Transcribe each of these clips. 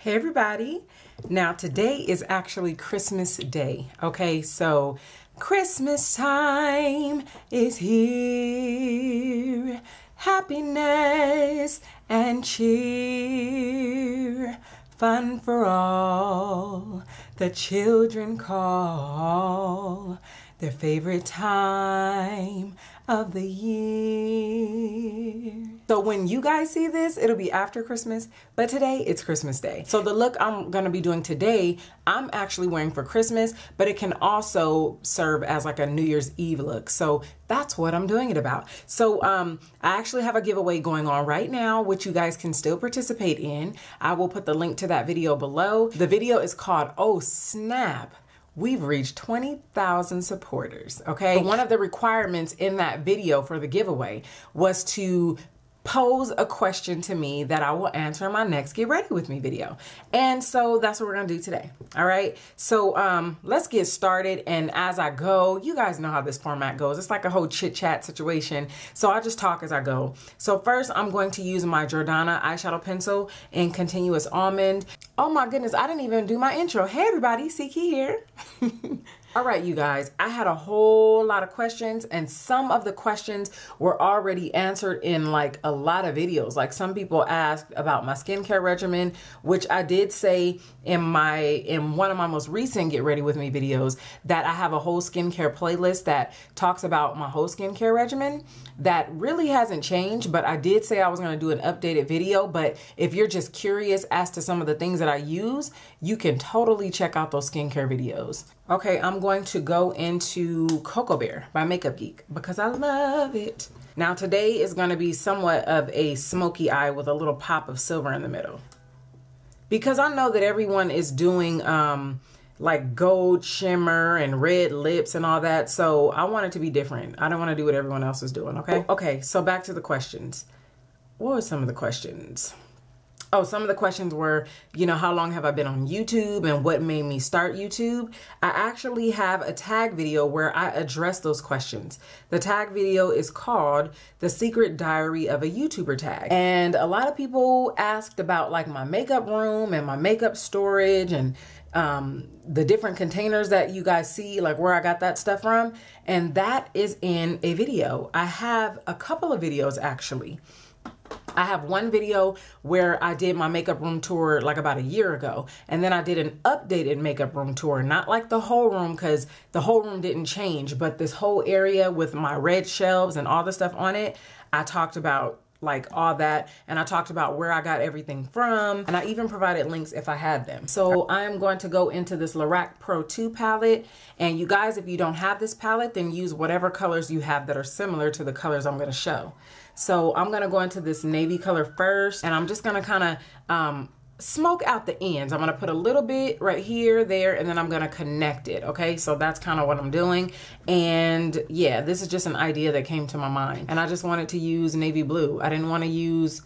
Hey everybody. Now today is actually Christmas Day. Okay, so Christmas time is here. Happiness and cheer. Fun for all. The children call their favorite time of the year. So when you guys see this, it'll be after Christmas, but today it's Christmas Day. So the look I'm gonna be doing today, I'm actually wearing for Christmas, but it can also serve as like a New Year's Eve look. So that's what I'm doing it about. So I actually have a giveaway going on right now, which you guys can still participate in. I will put the link to that video below. The video is called, Oh Snap, we've reached 20,000 supporters, okay? One of the requirements in that video for the giveaway was to pose a question to me that I will answer in my next Get Ready With Me video. And so that's what we're gonna do today, all right? So let's get started, and as I go, you guys know how this format goes. It's like a whole chit chat situation, so I'll just talk as I go. So first, I'm going to use my Jordana eyeshadow pencil in Continuous Almond. Oh my goodness, I didn't even do my intro. Hey everybody, Siki here. All right, you guys, I had a whole lot of questions, and some of the questions were already answered in like a lot of videos. Like some people asked about my skincare regimen, which I did say in one of my most recent Get Ready With Me videos that I have a whole skincare playlist that talks about my whole skincare regimen. That really hasn't changed, but I did say I was gonna do an updated video. But if you're just curious as to some of the things that I use, you can totally check out those skincare videos. Okay, I'm going to go into Cocoa Bear by Makeup Geek because I love it. Now today is gonna be somewhat of a smoky eye with a little pop of silver in the middle. Because I know that everyone is doing like gold shimmer and red lips and all that. So I want it to be different. I don't want to do what everyone else is doing, okay? Okay, so back to the questions. What were some of the questions? Oh, some of the questions were, you know, how long have I been on YouTube and what made me start YouTube? I actually have a tag video where I address those questions. The tag video is called The Secret Diary of a YouTuber Tag. And a lot of people asked about like my makeup room and my makeup storage and the different containers that you guys see, like where I got that stuff from. And that is in a video. I have a couple of videos actually. I have one video where I did my makeup room tour like about a year ago. And then I did an updated makeup room tour, not like the whole room because the whole room didn't change, but this whole area with my red shelves and all the stuff on it, I talked about like all that, and I talked about where I got everything from, and I even provided links if I had them. So I'm going to go into this Lorac Pro 2 palette, and you guys, if you don't have this palette, then use whatever colors you have that are similar to the colors I'm gonna show. So I'm gonna go into this navy color first, and I'm just gonna kind of smoke out the ends. I'm gonna put a little bit right here, there, and then I'm gonna connect it, okay? So that's kind of what I'm doing. And yeah, this is just an idea that came to my mind. And I just wanted to use navy blue. I didn't wanna use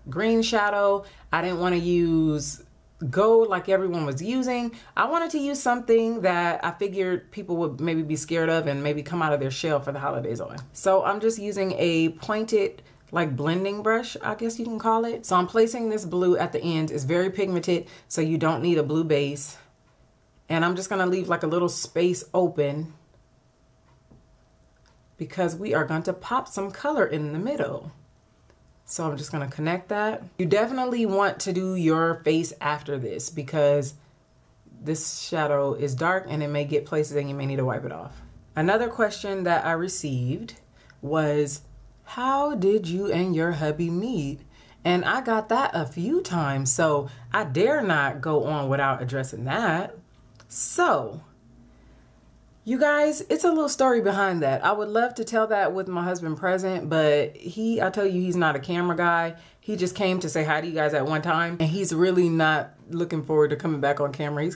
green shadow. I didn't wanna use gold like everyone was using. I wanted to use something that I figured people would maybe be scared of and maybe come out of their shell for the holidays on. So I'm just using a pointed like blending brush, I guess you can call it. So I'm placing this blue at the end. It's very pigmented, so you don't need a blue base. And I'm just gonna leave like a little space open because we are going to pop some color in the middle. So I'm just gonna connect that. You definitely want to do your face after this because this shadow is dark and it may get places and you may need to wipe it off. Another question that I received was, how did you and your hubby meet? And I got that a few times, so I dare not go on without addressing that. So, you guys, it's a little story behind that. I would love to tell that with my husband present, but I tell you, he's not a camera guy. He just came to say hi to you guys at one time, and he's really not looking forward to coming back on camera.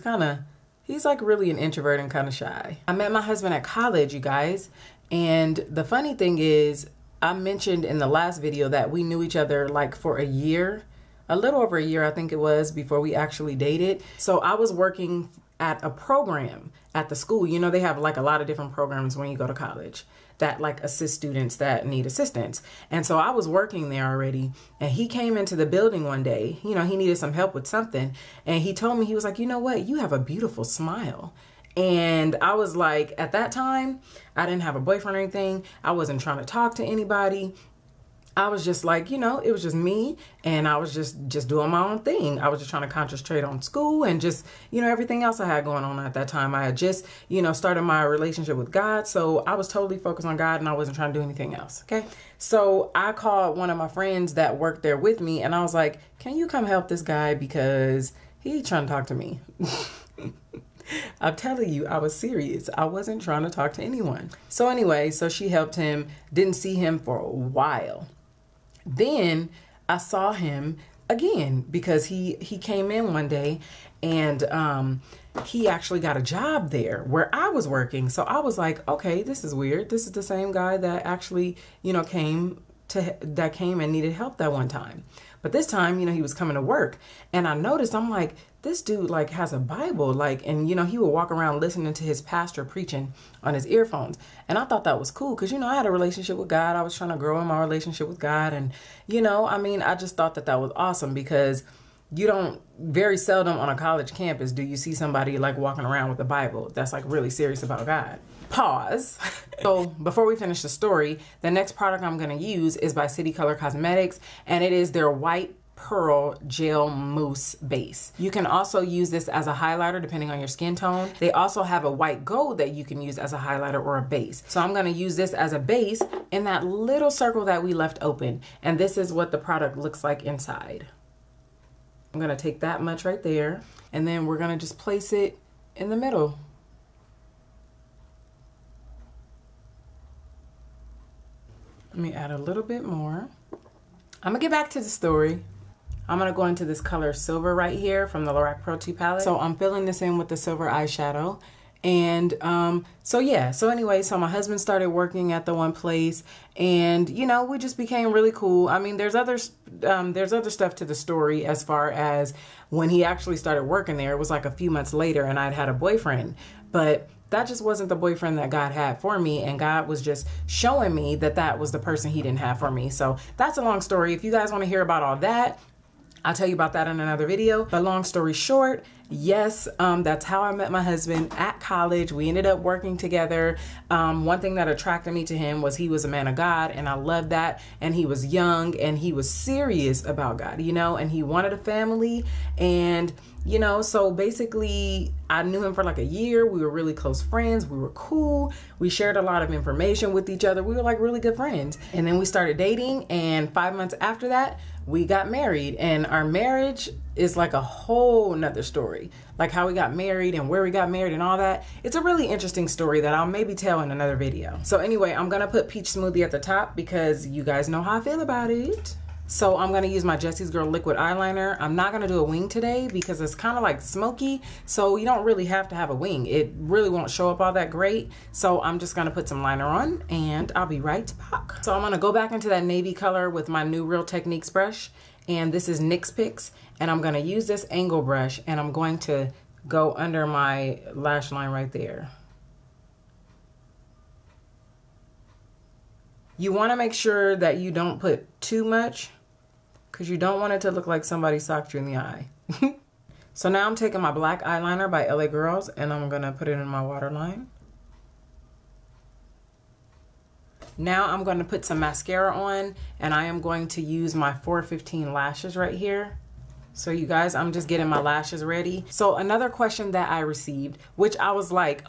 He's like really an introvert and kind of shy. I met my husband at college, you guys, and the funny thing is, I mentioned in the last video that we knew each other like for a year, a little over a year, I think it was, before we actually dated. So I was working at a program at the school. You know, they have like a lot of different programs when you go to college that like assist students that need assistance. And so I was working there already, and he came into the building one day. You know, he needed some help with something, and he told me, he was like, you know what, you have a beautiful smile. And I was like, at that time, I didn't have a boyfriend or anything. I wasn't trying to talk to anybody. I was just like, you know, it was just me, and I was just doing my own thing. I was just trying to concentrate on school and just, you know, everything else I had going on at that time. I had just, you know, started my relationship with God. So I was totally focused on God, and I wasn't trying to do anything else. Okay. So I called one of my friends that worked there with me, and I was like, can you come help this guy? Because he's trying to talk to me. I'm telling you, I was serious. I wasn't trying to talk to anyone. So anyway, so she helped him, didn't see him for a while. Then I saw him again because he came in one day, and he actually got a job there where I was working. So I was like, okay, this is weird. This is the same guy that actually, you know, came and needed help that one time. But this time, you know, he was coming to work, and I noticed, I'm like, this dude like has a Bible, like, and you know, he would walk around listening to his pastor preaching on his earphones. And I thought that was cool because, you know, I had a relationship with God. I was trying to grow in my relationship with God. And, you know, I mean, I just thought that that was awesome because you don't, very seldom on a college campus do you see somebody like walking around with a Bible that's like really serious about God. Pause. So before we finish the story, the next product I'm going to use is by City Color Cosmetics, and it is their White Pearl Gel Mousse Base. You can also use this as a highlighter depending on your skin tone. They also have a white gold that you can use as a highlighter or a base. So I'm going to use this as a base in that little circle that we left open. And this is what the product looks like inside. I'm going to take that much right there, and then we're going to just place it in the middle. Let me add a little bit more. I'm gonna get back to the story. I'm gonna go into this color Silver right here from the Lorac Pro 2 palette. So I'm filling this in with the silver eyeshadow. And so yeah, so anyway, so my husband started working at the one place, and you know, we just became really cool. I mean, there's other stuff to the story as far as when he actually started working there. It was like a few months later, and I'd had a boyfriend, but that just wasn't the boyfriend that God had for me, and God was just showing me that that was the person he didn't have for me. So that's a long story. If you guys want to hear about all that, I'll tell you about that in another video. But long story short, yes, that's how I met my husband at college. We ended up working together. One thing that attracted me to him was he was a man of God, and I loved that. And he was young, and he was serious about God, you know, and he wanted a family. And, you know, so basically I knew him for like a year. We were really close friends. We were cool. We shared a lot of information with each other. We were like really good friends. And then we started dating, and 5 months after that, we got married. And our marriage is like a whole nother story, like how we got married and where we got married and all that. It's a really interesting story that I'll maybe tell in another video. So anyway, I'm gonna put Peach Smoothie at the top because you guys know how I feel about it. So I'm gonna use my Jesse's Girl liquid eyeliner. I'm not gonna do a wing today because it's kind of like smoky, so you don't really have to have a wing. It really won't show up all that great. So I'm just gonna put some liner on, and I'll be right back. So I'm gonna go back into that navy color with my new Real Techniques brush, and this is NYX Picks, and I'm gonna use this angle brush, and I'm going to go under my lash line right there. You wanna make sure that you don't put too much, because you don't want it to look like somebody socked you in the eye. So now I'm taking my black eyeliner by LA Girls, and I'm gonna put it in my waterline. Now I'm gonna put some mascara on, and I am going to use my 415 lashes right here. So you guys, I'm just getting my lashes ready. So another question that I received, which I was like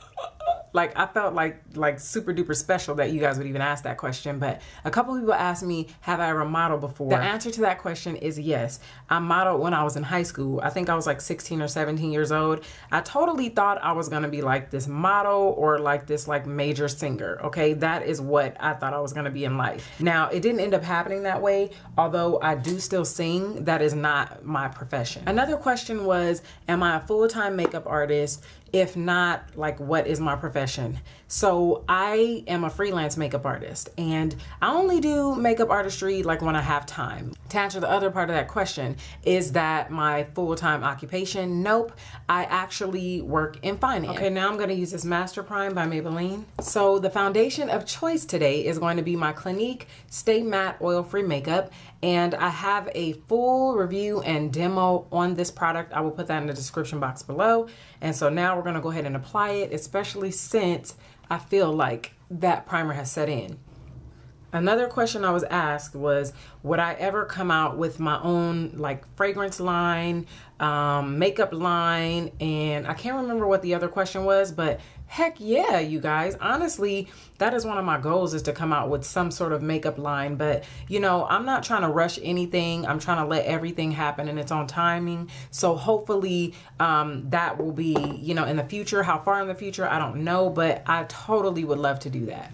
I felt like super duper special that you guys would even ask that question. But a couple people asked me, have I ever modeled before? The answer to that question is yes. I modeled when I was in high school. I think I was like 16 or 17 years old. I totally thought I was gonna be like this model or like this like major singer, okay? That is what I thought I was gonna be in life. Now, it didn't end up happening that way, although I do still sing. That is not my profession. Another question was, am I a full-time makeup artist? If not, like, what is my profession? confession. So I am a freelance makeup artist, and I only do makeup artistry like when I have time. To answer the other part of that question, is that my full-time occupation? Nope, I actually work in finance. Okay, now I'm gonna use this Master Prime by Maybelline. So the foundation of choice today is going to be my Clinique Stay Matte Oil-Free Makeup, and I have a full review and demo on this product. I will put that in the description box below. And so now we're gonna go ahead and apply it, especially since I feel like that primer has set in. Another question I was asked was, would I ever come out with my own like fragrance line, makeup line, and I can't remember what the other question was, but heck yeah, you guys. Honestly, that is one of my goals, is to come out with some sort of makeup line. But you know, I'm not trying to rush anything. I'm trying to let everything happen in its own timing. So hopefully that will be, you know, in the future. How far in the future, I don't know, but I totally would love to do that.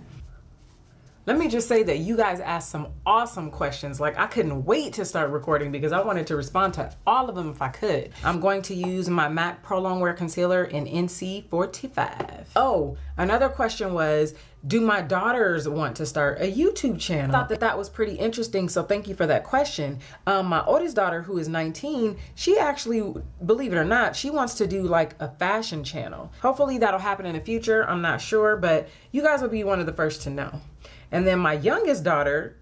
Let me just say that you guys asked some awesome questions. Like, I couldn't wait to start recording because I wanted to respond to all of them if I could. I'm going to use my MAC Pro Longwear Concealer in NC45. Oh, another question was, do my daughters want to start a YouTube channel? I thought that was pretty interesting, so thank you for that question. My oldest daughter, who is 19, she actually, believe it or not, she wants to do like a fashion channel. Hopefully that'll happen in the future. I'm not sure, but you guys will be one of the first to know. And then my youngest daughter,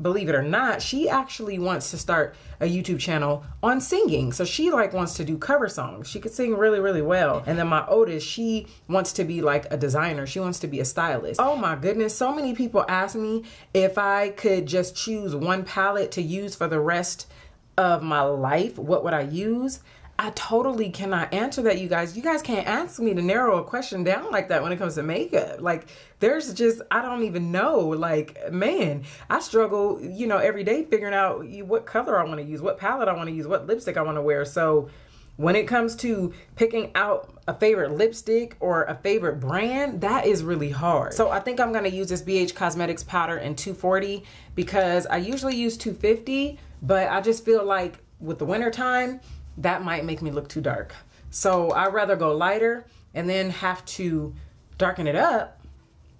believe it or not, she actually wants to start a YouTube channel on singing. So she like wants to do cover songs. She could sing really, really well. And then my oldest, she wants to be like a designer. She wants to be a stylist. Oh my goodness. So many people ask me if I could just choose one palette to use for the rest of my life, what would I use? I totally cannot answer that, you guys. You guys can't ask me to narrow a question down like that when it comes to makeup. Like, there's just, I don't even know. Like, man, I struggle, you know, every day figuring out what color I want to use, what palette I want to use, what lipstick I want to wear. So when it comes to picking out a favorite lipstick or a favorite brand, that is really hard. So I think I'm going to use this BH Cosmetics powder in 240 because I usually use 250, but I just feel like with the winter time, that might make me look too dark. So I'd rather go lighter and then have to darken it up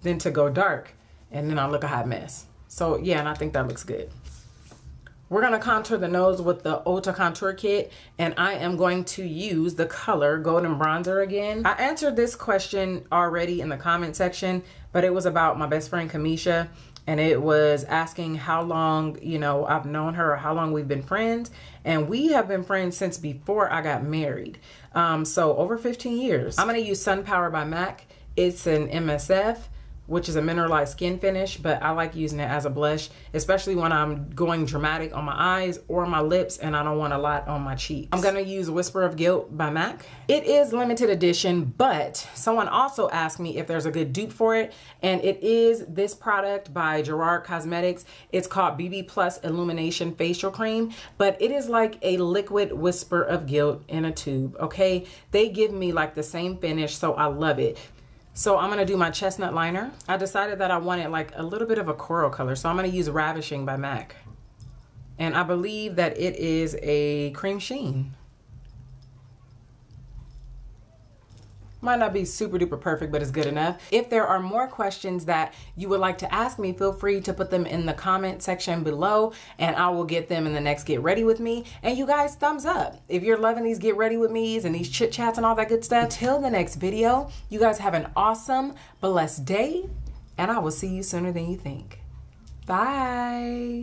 than to go dark and then I'll look a hot mess. So yeah, and I think that looks good. We're gonna contour the nose with the Ulta Contour Kit, and I am going to use the color Golden Bronzer again. I answered this question already in the comment section, but it was about my best friend Kamisha, and it was asking how long, you know, I've known her or how long we've been friends. And we have been friends since before I got married. So over 15 years. I'm gonna use Sun Power by MAC. It's an MSF, which is a mineralized skin finish, but I like using it as a blush, especially when I'm going dramatic on my eyes or my lips and I don't want a lot on my cheeks. I'm gonna use Whisper of Guilt by MAC. It is limited edition, but someone also asked me if there's a good dupe for it, and it is this product by Gerard Cosmetics. It's called BB Plus Illumination Facial Cream, but it is like a liquid Whisper of Guilt in a tube, okay? They give me like the same finish, so I love it. So I'm gonna do my chestnut liner. I decided that I wanted like a little bit of a coral color, so I'm gonna use Ravishing by MAC. And I believe that it is a cream sheen. Might not be super duper perfect, but it's good enough. If there are more questions that you would like to ask me, feel free to put them in the comment section below and I will get them in the next Get Ready With Me. And you guys, thumbs up if you're loving these Get Ready With Me's and these chit chats and all that good stuff. Till the next video, you guys have an awesome, blessed day, and I will see you sooner than you think. Bye.